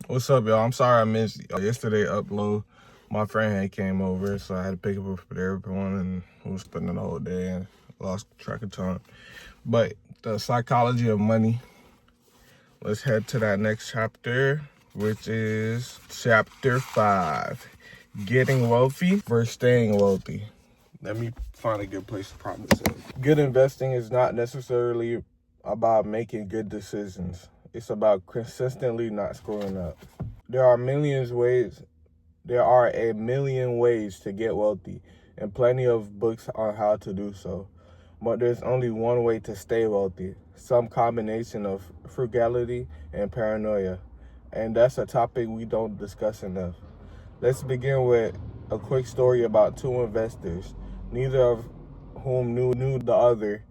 What's up, y'all? I'm sorry I missed yesterday upload. My friend had came over, so I had to pick up for everyone, and we was spending the whole day and lost track of time. But the psychology of money. Let's head to that next chapter, which is chapter 5. Getting wealthy versus staying wealthy. Let me find a good place to prop this up. Good investing is not necessarily about making good decisions. It's about consistently not screwing up. There are a million ways to get wealthy, and plenty of books on how to do so. But there's only one way to stay wealthy, some combination of frugality and paranoia. And that's a topic we don't discuss enough. Let's begin with a quick story about two investors, neither of whom knew the other,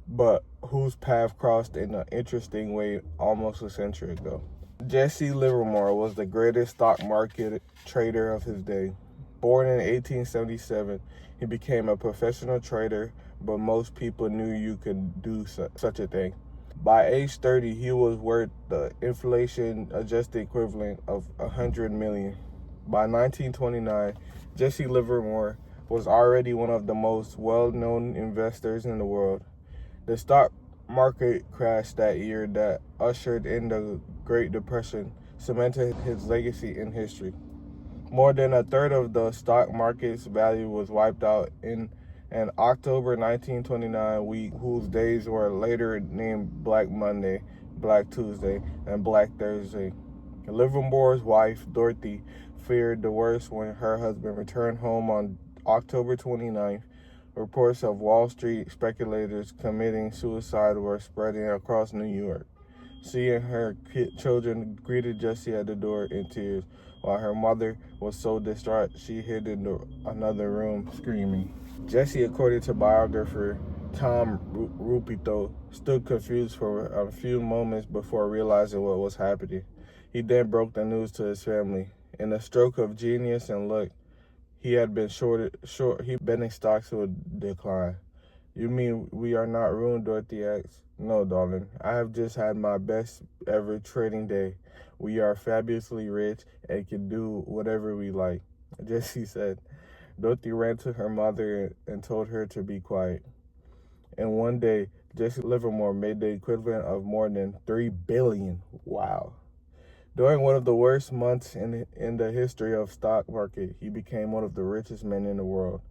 but whose path crossed in an interesting way almost a century ago. Jesse Livermore was the greatest stock market trader of his day. Born in 1877, he became a professional trader, but most people knew you could do such a thing. By age 30, he was worth the inflation-adjusted equivalent of 100 million. By 1929, Jesse Livermore was already one of the most well-known investors in the world. The stock market crash that year that ushered in the Great Depression cemented his legacy in history. More than a third of the stock market's value was wiped out in an October 1929 week whose days were later named Black Monday, Black Tuesday, and Black Thursday. Livermore's wife, Dorothy, feared the worst when her husband returned home on October 29th. Reports of Wall Street speculators committing suicide were spreading across New York. She and her children greeted Jesse at the door in tears, while her mother was so distraught she hid in another room screaming. Jesse, according to biographer Tom Rupito, stood confused for a few moments before realizing what was happening. He then broke the news to his family. In a stroke of genius and luck, he had been betting stocks would decline. You mean we are not ruined, Dorothy asked. No, darling. I have just had my best ever trading day. We are fabulously rich and can do whatever we like, Jesse said. Dorothy ran to her mother and told her to be quiet. And one day, Jesse Livermore made the equivalent of more than $3 billion. Wow. During one of the worst months in the history of stock market, he became one of the richest men in the world.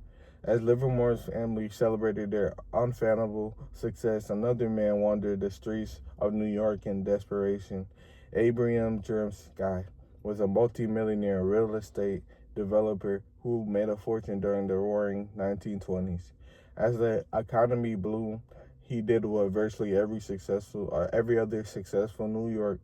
As Livermore's family celebrated their unfathomable success, another man wandered the streets of New York in desperation. Abraham Jermsky was a multimillionaire real estate developer who made a fortune during the roaring 1920s. As the economy bloomed, he did what virtually every other successful New Yorker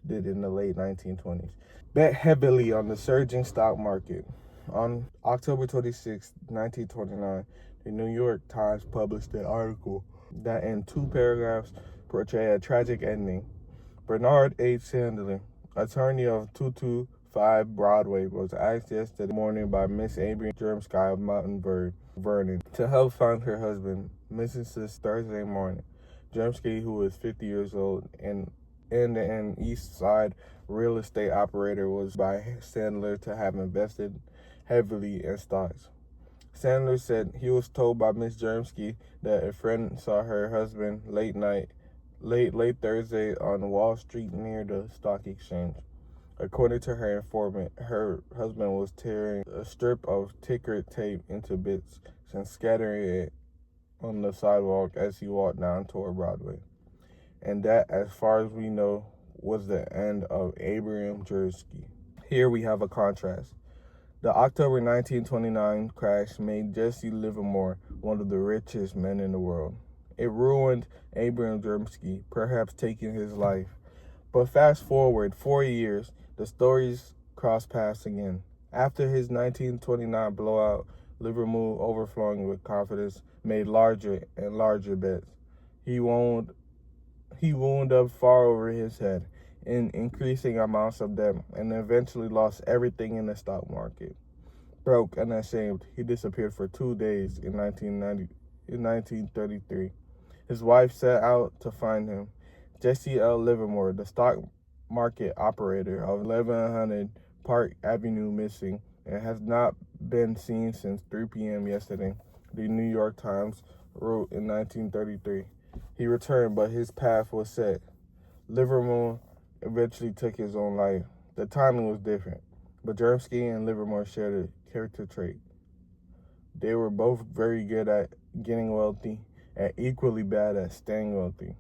did in the late 1920s. Bet heavily on the surging stock market. On October 26, 1929, the New York Times published an article that in 2 paragraphs portrayed a tragic ending. Bernard H. Sandler, attorney of 225 Broadway, was asked yesterday morning by Miss Abraham Jermsky of Mount Vernon to help find her husband, Mrs. Thursday morning. Jermsky, who was 50 years old and an East Side real estate operator, was by Sandler to have invested heavily in stocks. Sandler said he was told by Miss Jermsky that a friend saw her husband late Thursday on Wall Street near the stock exchange. According to her informant, her husband was tearing a strip of ticker tape into bits and scattering it on the sidewalk as he walked down toward Broadway. And that, as far as we know, was the end of Abraham Jermsky. Here we have a contrast. The October 1929 crash made Jesse Livermore one of the richest men in the world. It ruined Abraham Jermsky, perhaps taking his life. But fast forward 4 years, the stories cross paths again. After his 1929 blowout, Livermore, overflowing with confidence, made larger and larger bets. He wound up far over his head in increasing amounts of debt and eventually lost everything in the stock market. Broke and ashamed, he disappeared for 2 days in 1933. His wife set out to find him. Jesse L. Livermore, the stock market operator of 1100 Park Avenue missing and has not been seen since 3 p.m. yesterday, the New York Times wrote in 1933. He returned, but his path was set. Livermore eventually took his own life. The timing was different, but Jermsky and Livermore shared a character trait. They were both very good at getting wealthy and equally bad at staying wealthy.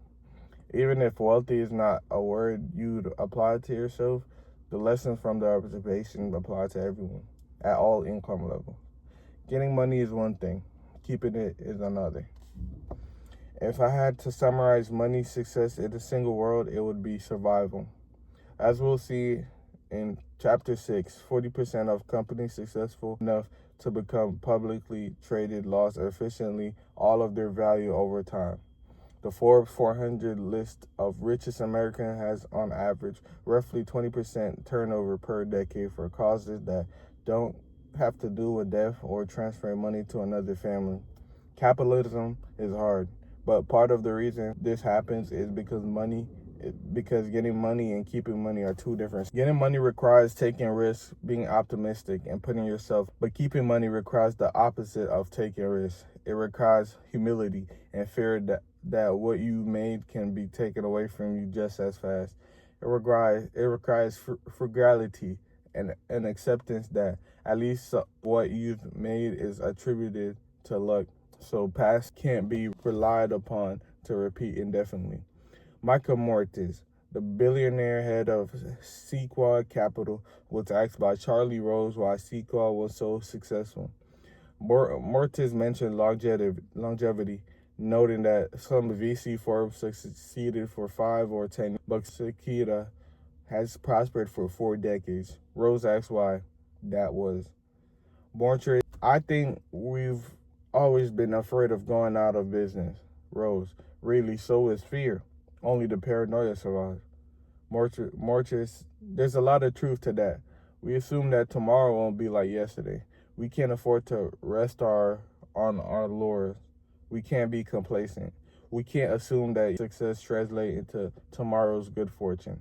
Even if wealthy is not a word you'd apply to yourself, the lessons from the observation apply to everyone at all income levels. Getting money is one thing, keeping it is another. If I had to summarize money success in a single word, it would be survival. As we'll see in Chapter 6, 40% of companies successful enough to become publicly traded lost efficiently all of their value over time. The Forbes 400 list of richest Americans has, on average, roughly 20% turnover per decade for causes that don't have to do with death or transferring money to another family. Capitalism is hard, but part of the reason this happens is because getting money and keeping money are two different. Getting money requires taking risks, being optimistic, and putting yourself, but keeping money requires the opposite of taking risks. It requires humility and fear that what you made can be taken away from you just as fast. It requires frugality and an acceptance that at least what you've made is attributed to luck, so past can't be relied upon to repeat indefinitely. Michael Mortis, the billionaire head of Sequoia Capital, was asked by Charlie Rose why Sequoia was so successful. Mortis mentioned longevity, noting that some VC firms succeeded for 5 or 10 years, but Sequoia has prospered for 4 decades. Rose asked why that was. Mortis, I think we've always been afraid of going out of business. Rose, really, so is fear. Only the paranoia survives. Mortis, there's a lot of truth to that. We assume that tomorrow won't be like yesterday. We can't afford to rest on our laurels. We can't be complacent. We can't assume that success translates into tomorrow's good fortune.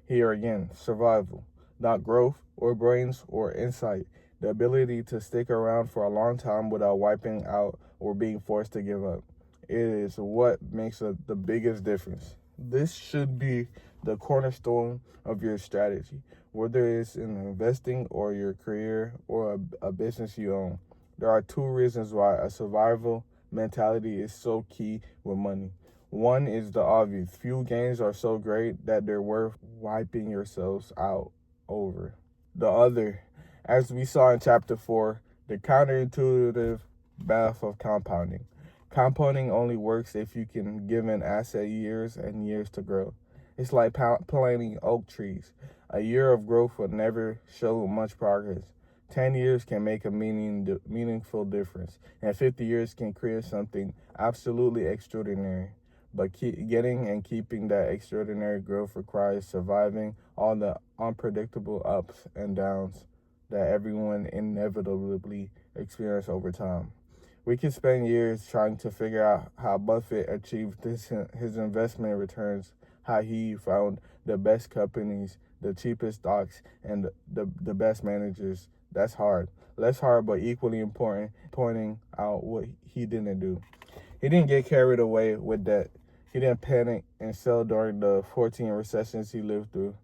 Here again, survival, not growth or brains or insight. The ability to stick around for a long time without wiping out or being forced to give up. It is what makes the biggest difference. This should be the cornerstone of your strategy, whether it's in investing or your career or a business you own. There are 2 reasons why a survival mentality is so key with money. One is the obvious. Few gains are so great that they're worth wiping yourselves out over. The other, as we saw in Chapter 4, the counterintuitive math of compounding. Compounding only works if you can give an asset years and years to grow. It's like planting oak trees. A year of growth will never show much progress. 10 years can make a meaningful difference, and 50 years can create something absolutely extraordinary. But getting and keeping that extraordinary growth requires surviving all the unpredictable ups and downs that everyone inevitably experiences over time. We can spend years trying to figure out how Buffett achieved his investment returns, how he found the best companies, the cheapest stocks, and the best managers. That's hard. Less hard, but equally important, pointing out what he didn't do. He didn't get carried away with debt. He didn't panic and sell during the 14 recessions he lived through.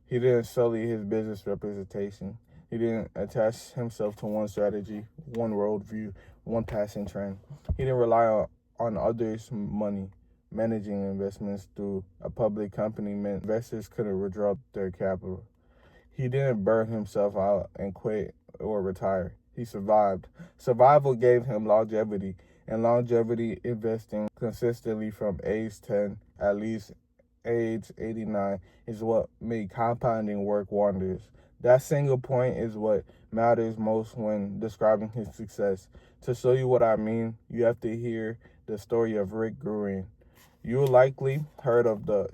He didn't sully his business reputation. He didn't attach himself to one strategy, one worldview, one passing trend. He didn't rely on others' money. Managing investments through a public company meant investors couldn't withdraw their capital. He didn't burn himself out and quit or retire. He survived. Survival gave him longevity, and longevity investing consistently from age 10, at least age 89, is what made compounding work wonders. That single point is what matters most when describing his success. To show you what I mean, you have to hear the story of Rick Gruen. You've likely heard of the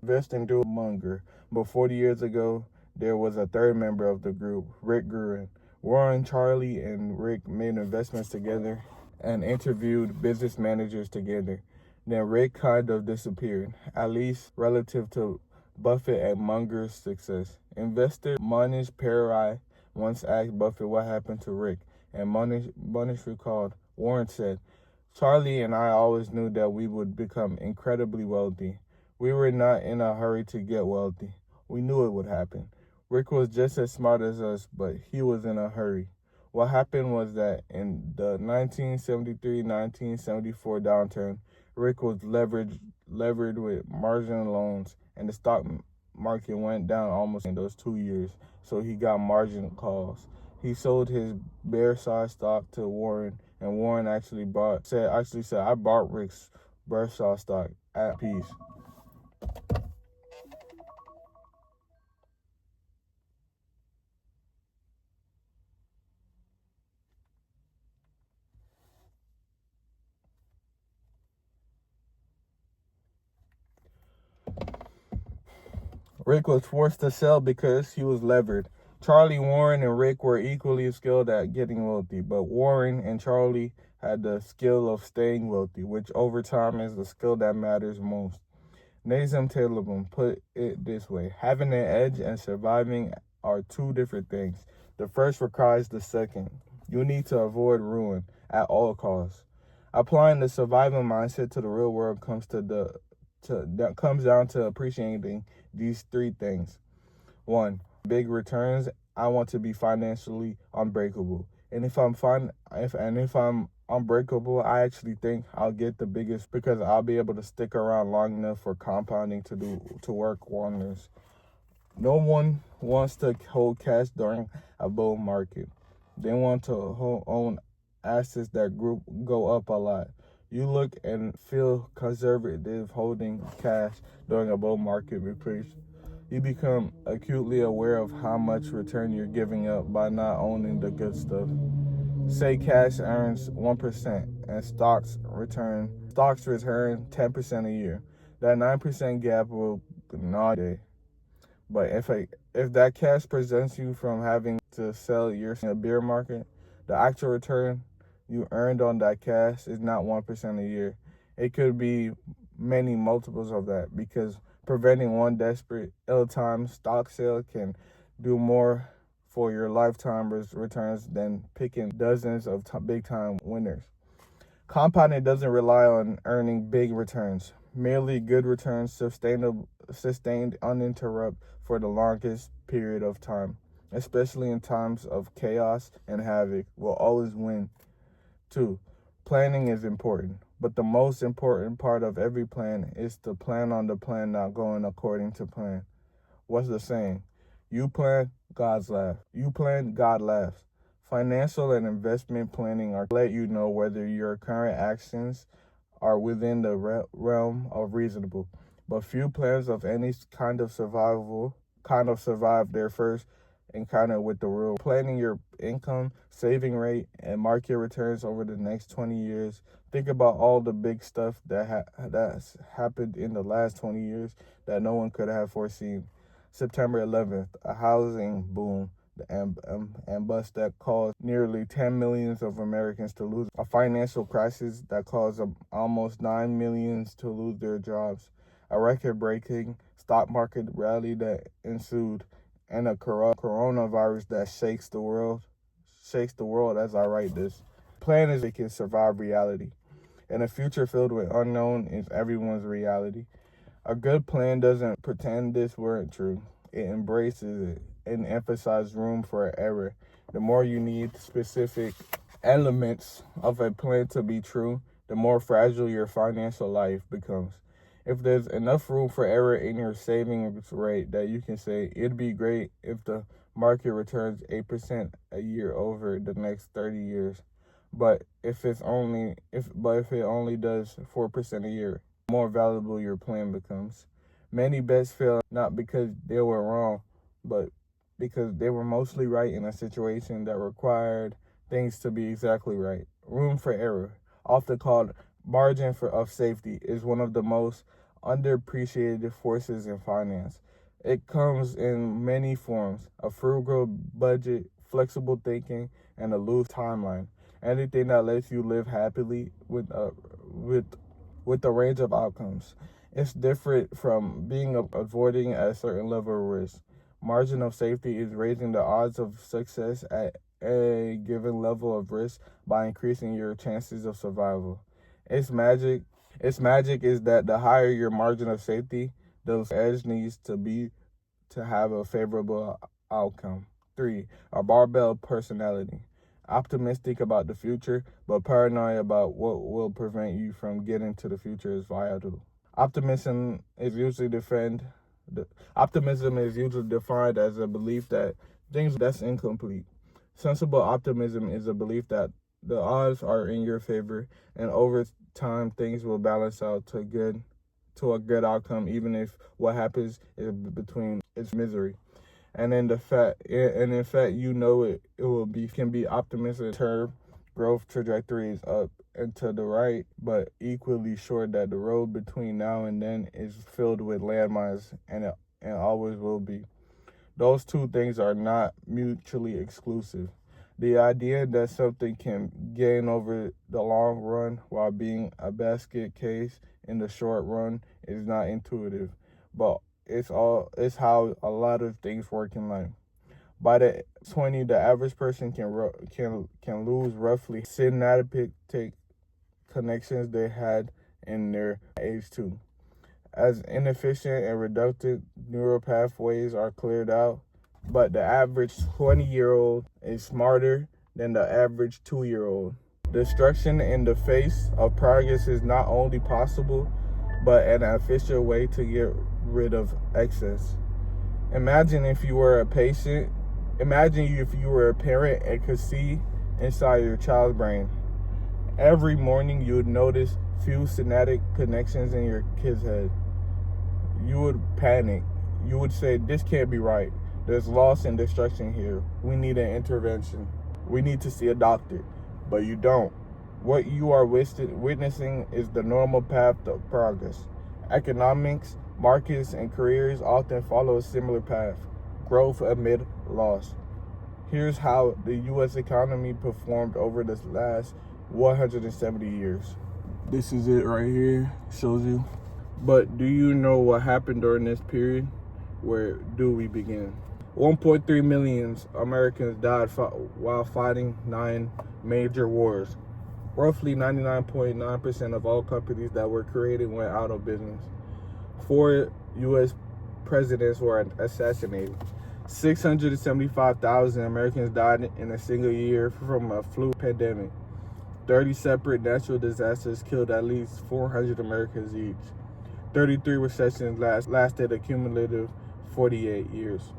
investing duo Munger, but 40 years ago, there was a third member of the group, Rick Gruen. Warren, Charlie, and Rick made investments together and interviewed business managers together. Then Rick kind of disappeared, at least relative to Buffett and Munger's success. Investor Manish Pillai once asked Buffett what happened to Rick, and Manish recalled, Warren said, Charlie and I always knew that we would become incredibly wealthy. We were not in a hurry to get wealthy. We knew it would happen. Rick was just as smart as us, but he was in a hurry. What happened was that in the 1973-1974 downturn, Rick was levered with margin loans, and the stock market went down almost in those 2 years, so he got margin calls. He sold his Bearside stock to Warren, and Warren actually said, I bought Rick's Bearside stock at peace. Rick was forced to sell because he was levered. Charlie, Warren, and Rick were equally skilled at getting wealthy, but Warren and Charlie had the skill of staying wealthy, which over time is the skill that matters most. Nazim Taleb put it this way: having an edge and surviving are two different things. The first requires the second. You need to avoid ruin at all costs. Applying the survival mindset to the real world comes down to appreciating these three things. One, big returns. I want to be financially unbreakable. And if I'm unbreakable, I actually think I'll get the biggest because I'll be able to stick around long enough for compounding to work wonders. No one wants to hold cash during a bull market. They want to own assets that go up a lot. You look and feel conservative holding cash during a bull market because you become acutely aware of how much return you're giving up by not owning the good stuff. Say cash earns 1% and stocks return 10% a year. That 9% gap will gnaw day. But if that cash prevents you from having to sell your in a bear market, the actual return you earned on that cash is not 1% a year. It could be many multiples of that, because preventing one desperate ill-timed stock sale can do more for your lifetime returns than picking dozens of big-time winners. Compounding doesn't rely on earning big returns. Merely good returns sustained uninterrupted for the longest period of time, especially in times of chaos and havoc, will always win. 2. Planning is important, but the most important part of every plan is to plan on the plan not going according to plan. What's the saying? You plan, God's laugh. You plan, God laughs. Financial and investment planning are to let you know whether your current actions are within the realm of reasonable. But few plans of any kind of survive their first encounter with the real. Planning your income, saving rate, and market returns over the next 20 years. Think about all the big stuff that's happened in the last 20 years that no one could have foreseen. September 11th, a housing boom and bust that caused nearly 10 million of Americans to lose. A financial crisis that caused almost 9 million to lose their jobs. A record-breaking stock market rally that ensued, and a coronavirus that shakes the world as I write this. Plan is they can survive reality. And a future filled with unknown is everyone's reality. A good plan doesn't pretend this weren't true. It embraces it and emphasizes room for error. The more you need specific elements of a plan to be true, the more fragile your financial life becomes. If there's enough room for error in your savings rate that you can say, it'd be great if the market returns 8% a year over the next 30 years. But if it only does 4% a year, the more valuable your plan becomes. Many bets fail not because they were wrong, but because they were mostly right in a situation that required things to be exactly right. Room for error, often called margin of safety, is one of the most underappreciated forces in finance. It comes in many forms: a frugal budget, flexible thinking, and a loose timeline. Anything that lets you live happily with with a range of outcomes. It's different from avoiding a certain level of risk. Margin of safety is raising the odds of success at a given level of risk by increasing your chances of survival. Its magic is that the higher your margin of safety, the edge needs to be to have a favorable outcome. 3. A barbell personality. Optimistic about the future, but paranoid about what will prevent you from getting to the future is vital. Optimism is usually defined as a belief that that's incomplete. Sensible optimism is a belief that the odds are in your favor, and over time things will balance out to a good outcome, even if what happens is between its misery. And in fact, it can be optimistic term growth trajectory is up and to the right, but equally sure that the road between now and then is filled with landmines, and always will be. Those two things are not mutually exclusive. The idea that something can gain over the long run while being a basket case in the short run is not intuitive, but it's how a lot of things work in life. By the 20, the average person can lose roughly synaptic connections they had in their age 2. As inefficient and reductive neural pathways are cleared out, but the average 20-year-old is smarter than the average 2-year-old. Destruction in the face of progress is not only possible, but an efficient way to get rid of excess. Imagine if you were a parent and could see inside your child's brain. Every morning you would notice few synaptic connections in your kid's head. You would panic. You would say, "This can't be right. There's loss and destruction here. We need an intervention. We need to see a doctor." But you don't. What you are witnessing is the normal path to progress. Economics, markets, and careers often follow a similar path: growth amid loss. Here's how the U.S. economy performed over the last 170 years. This is it right here. Shows you. But do you know what happened during this period? Where do we begin? 1.3 million Americans died while fighting 9 major wars. Roughly 99.9% of all companies that were created went out of business. 4 U.S. presidents were assassinated. 675,000 Americans died in a single year from a flu pandemic. 30 separate natural disasters killed at least 400 Americans each. 33 recessions lasted a cumulative 48 years.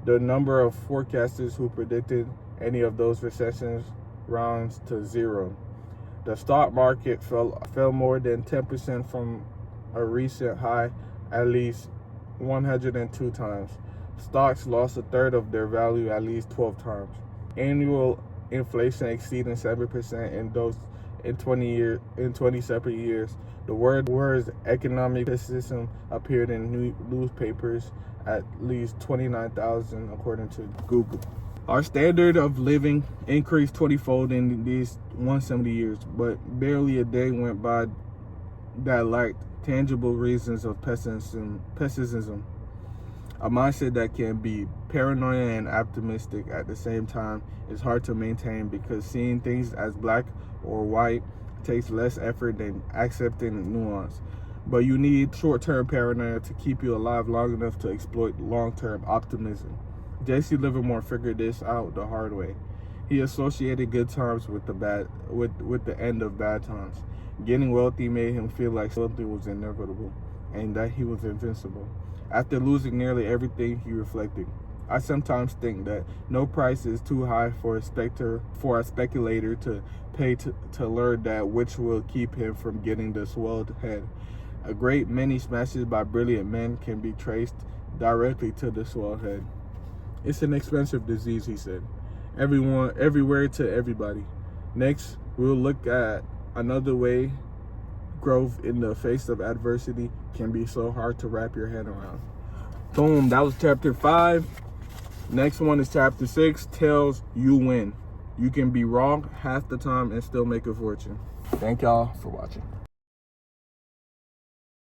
The number of forecasters who predicted any of those recessions rounds to 0. The stock market fell more than 10% from a recent high at least 102 times. Stocks lost a third of their value at least 12 times. Annual inflation exceeding 7% in 20 separate years. The words economic pessimism appeared in newspapers at least 29,000 according to Google. Our standard of living increased 20-fold in these 170 years, but barely a day went by that lacked tangible reasons of pessimism. A mindset that can be paranoid and optimistic at the same time is hard to maintain because seeing things as black or white takes less effort than accepting nuance. But you need short-term paranoia to keep you alive long enough to exploit long-term optimism. J.C. Livermore figured this out the hard way. He associated good times with the end of bad times. Getting wealthy made him feel like something was inevitable and that he was invincible. After losing nearly everything, he reflected, "I sometimes think that no price is too high for a speculator to pay to learn that which will keep him from getting the swelled head. A great many smashes by brilliant men can be traced directly to the swelled head. It's an expensive disease," he said. Everywhere to everybody. Next, we'll look at another way growth in the face of adversity can be so hard to wrap your head around. Boom, that was chapter 5. Next one is chapter 6, tells you win. You can be wrong half the time and still make a fortune. Thank y'all for watching.